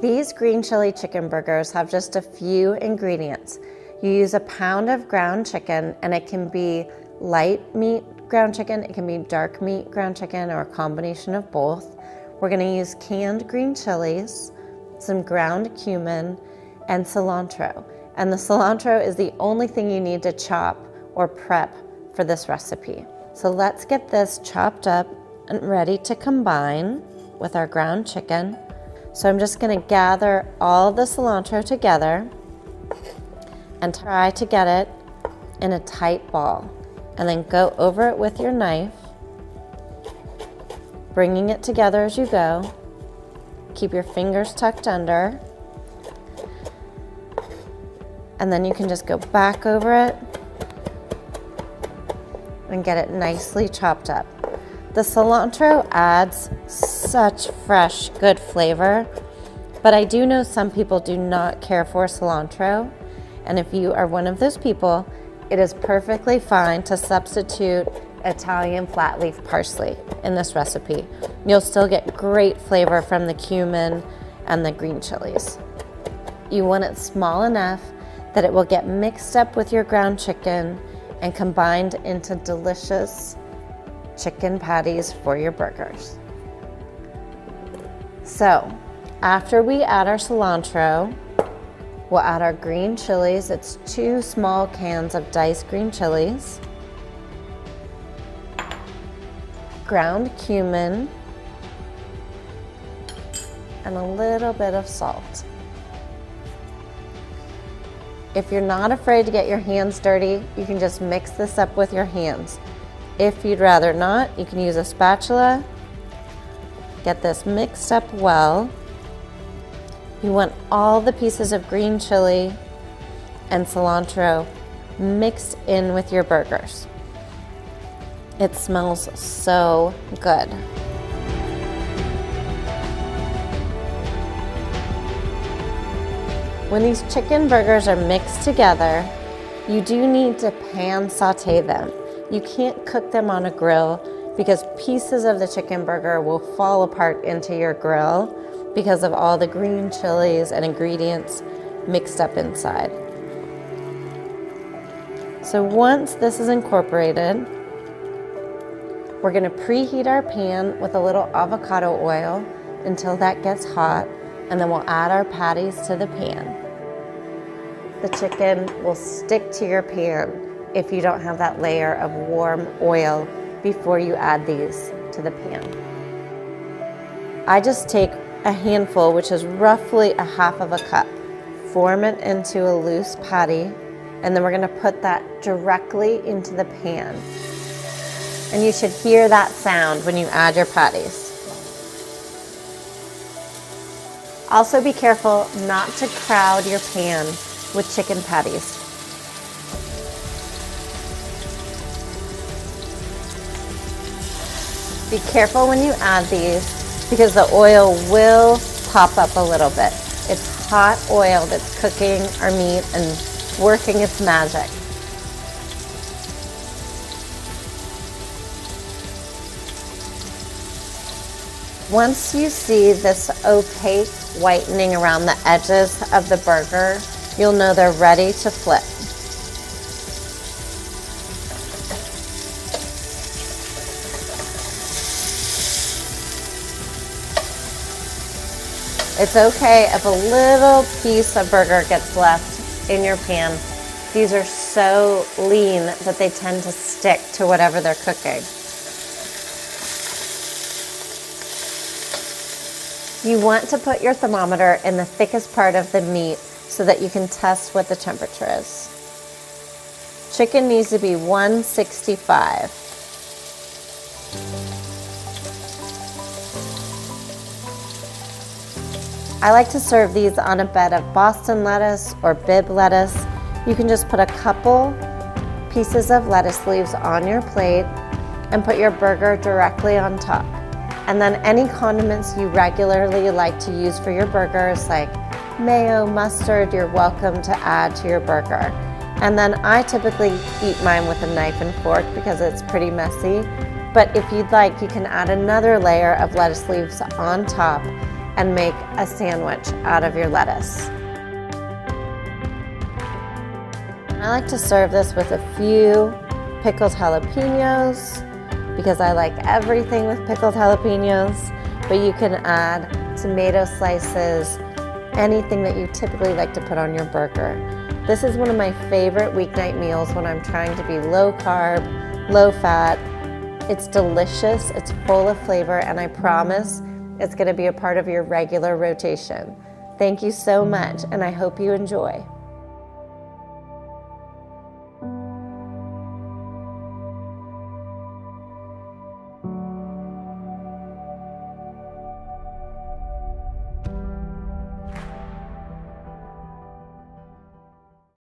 These green chili chicken burgers have just a few ingredients. You use a pound of ground chicken, and it can be light meat ground chicken, it can be dark meat ground chicken, or a combination of both. We're gonna use canned green chilies, some ground cumin, and cilantro. And the cilantro is the only thing you need to chop or prep for this recipe. So let's get this chopped up and ready to combine with our ground chicken. So I'm just gonna gather all the cilantro together and try to get it in a tight ball. And then go over it with your knife, bringing it together as you go. Keep your fingers tucked under. And then you can just go back over it and get it nicely chopped up. The cilantro adds such fresh, good flavor, but I do know some people do not care for cilantro. And if you are one of those people, it is perfectly fine to substitute Italian flat leaf parsley in this recipe. You'll still get great flavor from the cumin and the green chilies. You want it small enough that it will get mixed up with your ground chicken and combined into delicious chicken patties for your burgers. So, after we add our cilantro, we'll add our green chilies. It's 2 small cans of diced green chilies, ground cumin, and a little bit of salt. If you're not afraid to get your hands dirty, you can just mix this up with your hands. If you'd rather not, you can use a spatula. Get this mixed up well. You want all the pieces of green chili and cilantro mixed in with your burgers. It smells so good. When these chicken burgers are mixed together, you do need to pan saute them. You can't cook them on a grill because pieces of the chicken burger will fall apart into your grill because of all the green chilies and ingredients mixed up inside. So once this is incorporated, we're gonna preheat our pan with a little avocado oil until that gets hot, and then we'll add our patties to the pan. The chicken will stick to your pan if you don't have that layer of warm oil before you add these to the pan. I just take a handful, which is roughly a half of a cup, form it into a loose patty, and then we're gonna put that directly into the pan. And you should hear that sound when you add your patties. Also be careful not to crowd your pan with chicken patties. Be careful when you add these because the oil will pop up a little bit. It's hot oil that's cooking our meat and working its magic. Once you see this opaque whitening around the edges of the burger, you'll know they're ready to flip. It's okay if a little piece of burger gets left in your pan. These are so lean that they tend to stick to whatever they're cooking. You want to put your thermometer in the thickest part of the meat so that you can test what the temperature is. Chicken needs to be 165. I like to serve these on a bed of Boston lettuce or Bibb lettuce. You can just put a couple pieces of lettuce leaves on your plate and put your burger directly on top. And then any condiments you regularly like to use for your burgers, like mayo, mustard, you're welcome to add to your burger. And then I typically eat mine with a knife and fork because it's pretty messy. But if you'd like, you can add another layer of lettuce leaves on top and make a sandwich out of your lettuce. I like to serve this with a few pickled jalapenos because I like everything with pickled jalapenos, but you can add tomato slices, anything that you typically like to put on your burger. This is one of my favorite weeknight meals when I'm trying to be low carb, low fat. It's delicious, it's full of flavor, and I promise it's going to be a part of your regular rotation. Thank you so much, and I hope you enjoy.